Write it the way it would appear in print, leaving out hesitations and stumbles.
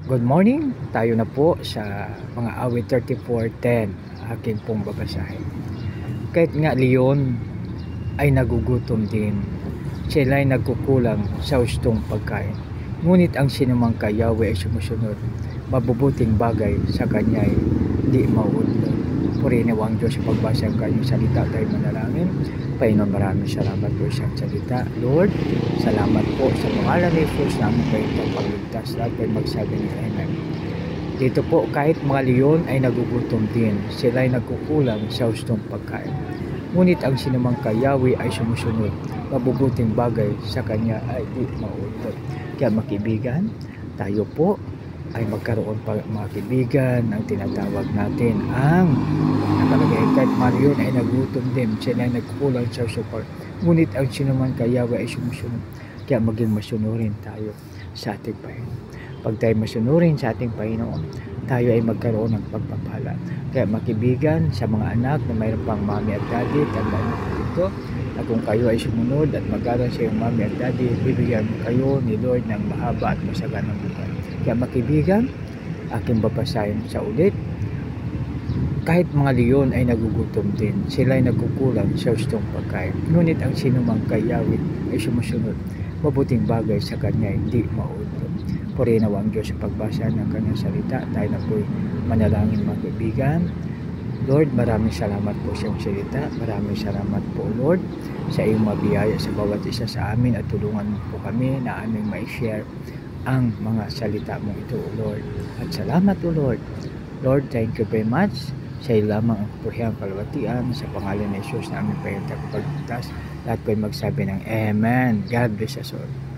Good morning, tayo na po sa mga awit 34:10, aking pong babasahin. Kahit nga leon ay nagugutom din, sila ay nagkukulang sa hustong pagkain. Ngunit ang sinumang kay Yahweh ay sumusunod, mabubuting bagay sa kanya ay di mauudlot. Purihin ang Diyos sa pagbasa ng kanyang salita, tayo manalangin. Panginoon, maraming salamat po sa salita. Lord, salamat po sa pangalan ni Jesus namin kayo itong pagligtas. Lahat kayo magsabi ni Amen. Dito po, kahit mga leon ay nagugutom din, sila ay nagkukulang sa hustong pagkain. Ngunit ang sinumang kay Yahweh ay sumusunod, mabubuting bagay sa kanya ay di mauudlot. Kaya makibigan, tayo po ay magkaroon pa mga kaibigan ang tinatawag natin ang nakalagay kahit Marion ay nagutom din, sila ay nagkukulang sa support. Ngunit ang sinuman kay Yahweh ay sumusunod, kaya maging masunurin tayo sa ating Panginoon. Pag tayo masunurin sa ating Panginoon, tayo ay magkaroon ng pagpapala. Kaya makibigan sa mga anak na mayroon pang mami at daddy, tandaan mo dito na kung kayo ay sumunod at mag-aral sa iyong mami at daddy, bibigyan kayo ni Lord ng mahaba at masaganang buhay. Kaya makibigan, aking babasahin sa ulit. Kahit mga leon ay nagugutom din, sila ay nagkukulang sa hustong pagkain. Ngunit ang sinumang kay Yahweh ay sumusunod, mabuting bagay sa kanya hindi mauudlot. Purihin ang Diyos sa pagbasa ng kanyang salita. Tayo na po'y manalangin mga kaibigan. Lord, maraming salamat po sa iyong salita. Maraming salamat po, Lord, sa iyong mabiyaya sa bawat isa sa amin at tulungan mo po kami na aming ma-share ang mga salita mo ito, O Lord. At salamat, O Lord. Lord, thank you very much. Sa iyo lamang ang purihang kalwatian sa pangalan ni Jesus na aming pagligtas. Lahat ko'y magsabi ng Amen. God bless us all.